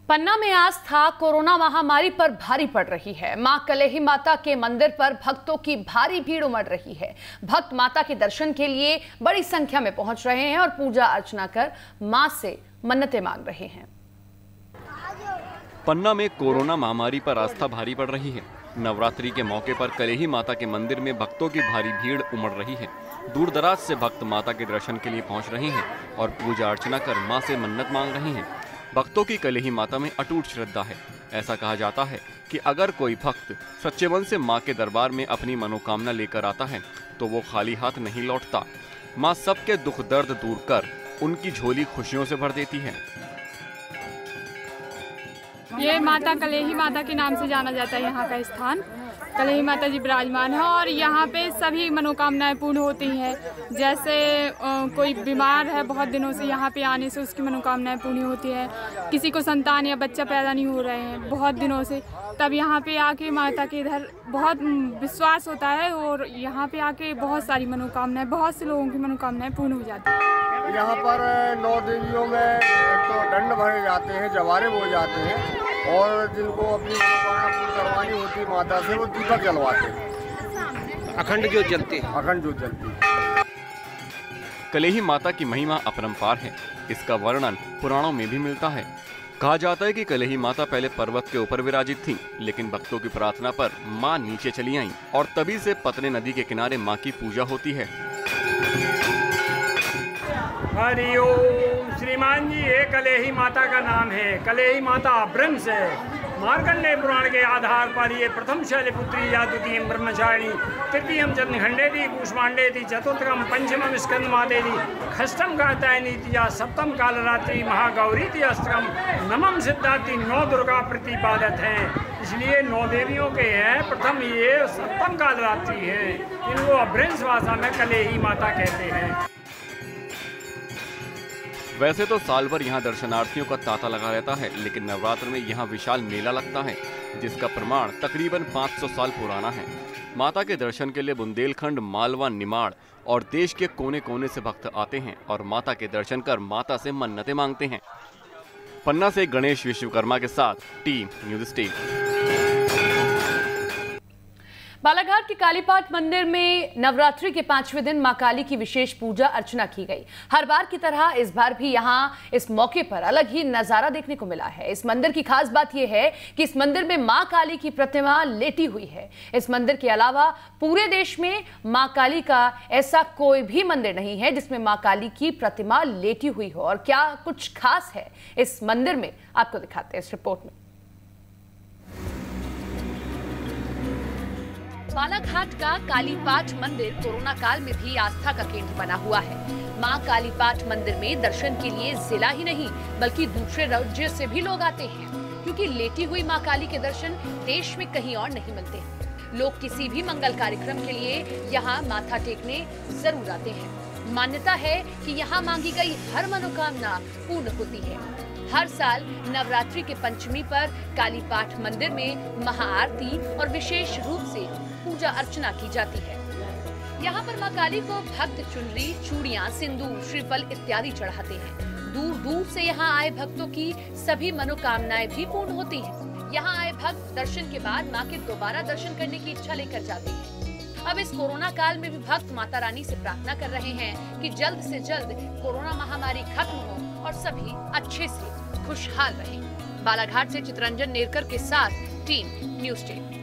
पन्ना में आस्था कोरोना महामारी पर भारी पड़ रही है। मां कलेही माता के मंदिर पर भक्तों की भारी भीड़ उमड़ रही है। भक्त माता के दर्शन के लिए बड़ी संख्या में पहुंच रहे हैं और पूजा अर्चना कर मां से मन्नतें मांग रहे हैं। पन्ना में कोरोना महामारी पर आस्था भारी पड़ रही है। नवरात्रि के मौके पर कलेही माता के मंदिर में भक्तों की भारी भीड़ उमड़ रही है। दूर दराज से भक्त माता के दर्शन के लिए पहुंच रहे हैं और पूजा अर्चना कर मां से मन्नत मांग रहे हैं। भक्तों की कलेही माता में अटूट श्रद्धा है। ऐसा कहा जाता है कि अगर कोई भक्त सच्चे मन से मां के दरबार में अपनी मनोकामना लेकर आता है तो वो खाली हाथ नहीं लौटता। मां सबके दुख दर्द दूर कर उनकी झोली खुशियों से भर देती है। ये माता कलेही माता के नाम से जाना जाता है। यहाँ का स्थान कलेही माता जी विराजमान है और यहाँ पे सभी मनोकामनाएं पूर्ण होती हैं। जैसे कोई बीमार है, बहुत दिनों से यहाँ पे आने से उसकी मनोकामनाएं पूर्ण होती है। किसी को संतान या बच्चा पैदा नहीं हो रहे हैं बहुत दिनों से, तब यहाँ पे आके माता के इधर बहुत विश्वास होता है और यहाँ पे आके बहुत सारी मनोकामनाएं, बहुत से लोगों की मनोकामनाएं पूर्ण हो जाती है। यहाँ पर 9 देवियों में तो दंड भरे जाते हैं, जवारे बोए जाते हैं और जिनको अपनी मनोकामना पूर्ण करवानी होती है माता से वो दीपक जलवाते हैं। अखंड ज्योत जलती है। अखंड ज्योत जलती है। कलेही माता की महिमा अपरंपार है। इसका वर्णन पुराणों में भी मिलता है। कहा जाता है कि कलेही माता पहले पर्वत के ऊपर विराजित थीं, लेकिन भक्तों की प्रार्थना पर मां नीचे चली आईं और तभी से पतने नदी के किनारे मां की पूजा होती है। हरि ओम। श्रीमान जी, ये कलेही माता का नाम है। कलेही माता ब्रह्मस है। मार्कंडेय पुराण के आधार पर ये प्रथम शैलपुत्री या द्वितीय ब्रह्मचारिणी, तृतीयम चंद्रखंडेति कूष्मांडेति, चतुर्थकम पंचमम स्कंदमातेति, षष्ठम कात्यायनीति या सप्तम कालरात्रि महागौरीति, अष्टकम नवम सिद्धार्थी 9 दुर्गा प्रतिपादक हैं। इसलिए 9 देवियों के हैं। प्रथम ये सप्तम कालरात्रि है। इनको अभ्रंश भाषा में कलेही माता कहते हैं। वैसे तो साल भर यहाँ दर्शनार्थियों का तांता लगा रहता है, लेकिन नवरात्र में यहाँ विशाल मेला लगता है जिसका प्रमाण तकरीबन 500 साल पुराना है। माता के दर्शन के लिए बुंदेलखंड, मालवा, निमाड़ और देश के कोने कोने से भक्त आते हैं और माता के दर्शन कर माता से मन्नतें मांगते हैं। पन्ना से गणेश विश्वकर्मा के साथ टीम न्यूज़ स्टेट। बालाघाट के कालीपाठ मंदिर में नवरात्रि के 5वें दिन मां काली की विशेष पूजा अर्चना की गई। हर बार की तरह इस बार भी यहां इस मौके पर अलग ही नजारा देखने को मिला है। इस मंदिर की खास बात यह है कि इस मंदिर में मां काली की प्रतिमा लेटी हुई है। इस मंदिर के अलावा पूरे देश में मां काली का ऐसा कोई भी मंदिर नहीं है जिसमें मां काली की प्रतिमा लेटी हुई हो। और क्या कुछ खास है इस मंदिर में, आपको दिखाते हैं इस रिपोर्ट में। बालाघाट का कालीपाठ मंदिर कोरोना काल में भी आस्था का केंद्र बना हुआ है। मां कालीपाठ मंदिर में दर्शन के लिए जिला ही नहीं बल्कि दूसरे राज्य से भी लोग आते हैं, क्योंकि लेटी हुई मां काली के दर्शन देश में कहीं और नहीं मिलते। लोग किसी भी मंगल कार्यक्रम के लिए यहाँ माथा टेकने जरूर आते हैं। मान्यता है कि यहाँ मांगी गई हर मनोकामना पूर्ण होती है। हर साल नवरात्रि के पंचमी पर कालीपाठ मंदिर में महाआरती और विशेष रूप से पूजा अर्चना की जाती है। यहाँ पर मां काली को भक्त चुनरी, चूड़ियां, सिंदूर, श्रीफल इत्यादि चढ़ाते हैं। दूर दूर से यहाँ आए भक्तों की सभी मनोकामनाएं भी पूर्ण होती हैं। यहाँ आए भक्त दर्शन के बाद मां के दोबारा दर्शन करने की इच्छा लेकर जाते हैं। अब इस कोरोना काल में भी भक्त माता रानी से प्रार्थना कर रहे हैं कि जल्द से जल्द कोरोना महामारी खत्म हो और सभी अच्छे से खुशहाल रहें। बालाघाट से चितरंजन नेरकर के साथ टीम न्यूज़ 10।